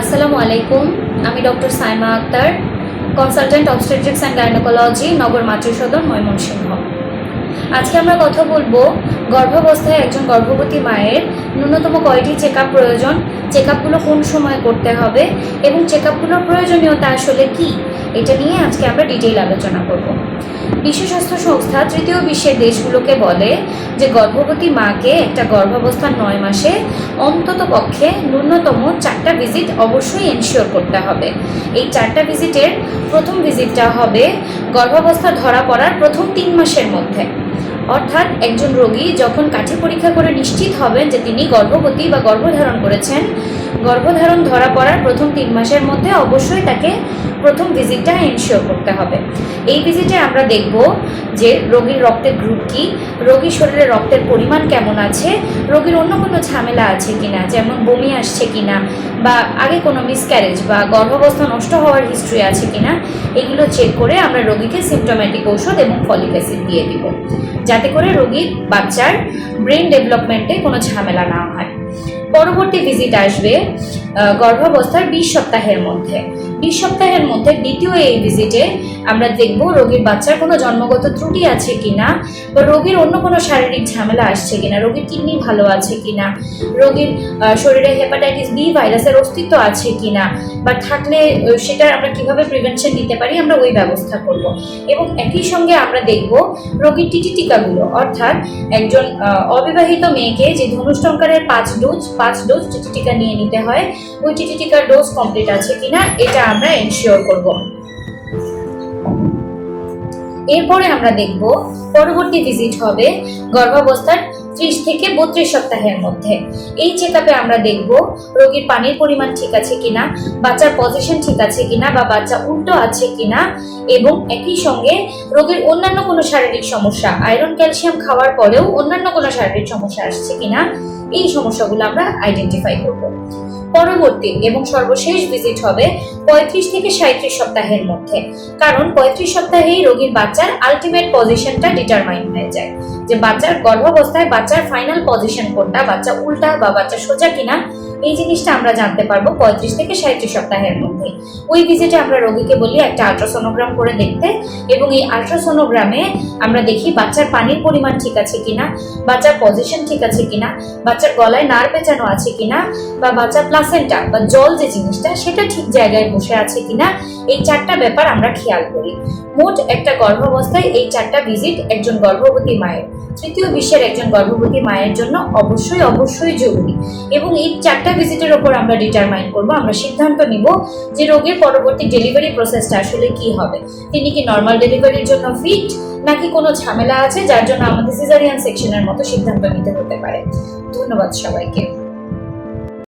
আসসালামু আলাইকুম। আমি doctor Saima Akhtar, consultant obstetrics and gynaecology, Nagar Matrisadan, Mymensingh. আজকে আমরা কথা বলবো গর্ভাবস্থায় একজন গর্ভবতী মায়ের ন্যূনতম কয়টি চেক আপ প্রয়োজন, চেক আপগুলো কোন সময় করতে হবে এবং চেক আপগুলোর প্রয়োজনীয়তা আসলে কী, এটা নিয়ে আজকে আমরা ডিটেইল আলোচনা করব। বিশ্ব স্বাস্থ্য সংস্থা তৃতীয় বিশ্বের দেশগুলোকে বলে যে গর্ভবতী মাকে একটা গর্ভাবস্থার 9 মাসে অন্তত পক্ষে ন্যূনতম 4টা ভিজিট অবশ্যই এনশিওর করতে হবে। এই 4টা ভিজিটের প্রথম ভিজিটটা হবে গর্ভাবস্থা ধরা পড়ার প্রথম 3 মাসের মধ্যে। অর্থাৎ একজন রোগী যখন কাঠি পরীক্ষা করে নিশ্চিত হবেন যে তিনি গর্ভবতী বা গর্ভধারণ করেছেন, গর্ভধারণ ধরা পড়ার প্রথম 3 মাসের মধ্যে অবশ্যই তাকে প্রথম ভিজিটটা এনশিওর করতে হবে। এই ভিজিটে আমরা দেখব যে রোগীর রক্তের গ্রুপ কী, রোগীর শরীরে রক্তের পরিমাণ কেমন আছে, রোগীর অন্য কোনো ঝামেলা আছে কিনা, যেমন বমি আসছে কিনা বা আগে কোনো মিসক্যারেজ বা গর্ভাবস্থা নষ্ট হওয়ার হিস্ট্রি আছে কিনা, এগুলো চেক করে আমরা রোগীকে সিমটোম্যাটিক ঔষধ এবং ফলিক অ্যাসিড দিয়ে দিব, যাতে করে রোগীর বাচ্চার ব্রেন ডেভেলপমেন্টে কোনো ঝামেলা না হয়। পরবর্তী ভিজিট আসবে গর্ভাবস্থার 20 সপ্তাহের মধ্যে। 20 সপ্তাহের মধ্যে দ্বিতীয় এই ভিজিটে আমরা দেখব রোগীর বাচ্চার কোনো জন্মগত ত্রুটি আছে কিনা বা রোগীর অন্য কোনো শারীরিক ঝামেলা আসছে কিনা, রোগীর কিডনি ভালো আছে কিনা, রোগীর শরীরে হেপাটাইটিস বি ভাইরাসের অস্তিত্ব আছে কিনা বা থাকলে সেটার আমরা কিভাবে প্রিভেনশন নিতে পারি, আমরা ওই ব্যবস্থা করব। এবং একই সঙ্গে আমরা দেখব রোগীর টিটি টিকাগুলো, অর্থাৎ একজন অবিবাহিত মেয়েকে যে ধনুষ্টঙ্কারের 5 ডোজ টিটি টিকা নিয়ে নিতে হয়, ওই টিটি টিকার ডোজ কমপ্লিট আছে কিনা এটা আমরা এনশিওর করব। এরপরে আমরা দেখব পরবর্তী ভিজিট হবে গর্ভাবস্থার 30 থেকে 32 সপ্তাহের মধ্যে। এই চেক আপে আমরা দেখব রোগীর পানির পরিমাণ ঠিক আছে কিনা, বাচ্চার পজিশন ঠিক আছে কিনা বা বাচ্চা উল্টো আছে কিনা, এবং একই সঙ্গে রোগীর অন্যান্য কোনো শারীরিক সমস্যা, আয়রন ক্যালসিয়াম খাওয়ার পরেও অন্যান্য কোনো শারীরিক সমস্যা আসছে কিনা, এই সমস্যাগুলো আমরা আইডেন্টিফাই করব। পরবর্তী এবং সর্বশেষ ভিজিট হবে 35 থেকে 37 সপ্তাহের মধ্যে, কারণ 35 সপ্তাহেই রোগীর বাচ্চার আলটিমেট পজিশনটা ডিটারমাইন হয়ে যায়, যে বাচ্চার গর্ভাবস্থায় বাচ্চার ফাইনাল পজিশন কোনটা, বাচ্চা উল্টা বা বাচ্চা সোজা কিনা, এই জিনিসটা আমরা জানতে পারবো 35 থেকে 37 সপ্তাহের মধ্যে। ওই ভিজিটে আমরা রোগীকে বলি একটা আল্ট্রাসোনোগ্রাম করে দেখতে, এবং এই আল্ট্রাসোনোগ্রামে আমরা দেখি বাচ্চার পানির পরিমাণ ঠিক আছে কিনা, বাচ্চার পজিশন ঠিক আছে কিনা, বাচ্চার গলায় নাড় পেঁচানো আছে কিনা, বা বাচ্চার প্লাসেন্টা বা জল যে জিনিসটা সেটা ঠিক জায়গায় বসে আছে কিনা, এই 4টা ব্যাপার আমরা খেয়াল করি। মোট একটা গর্ভাবস্থায় এই 4টা ভিজিট একজন গর্ভবতী মায়ের, তৃতীয় বিশ্বের একজন গর্ভবতী মায়ের জন্য অবশ্যই জরুরি। এবং এই 4টা ভিজিটের ওপর আমরা ডিটারমাইন করব, আমরা সিদ্ধান্ত নিব যে রোগীর পরবর্তী ডেলিভারি প্রসেসটা আসলে কি হবে। তিনি কি নর্মাল ডেলিভারির জন্য ফিট, নাকি কোনো ঝামেলা আছে যার জন্য আমাদের সিজারিয়ান সেকশনের মতো সিদ্ধান্ত নিতে হতে পারে। ধন্যবাদ সবাইকে।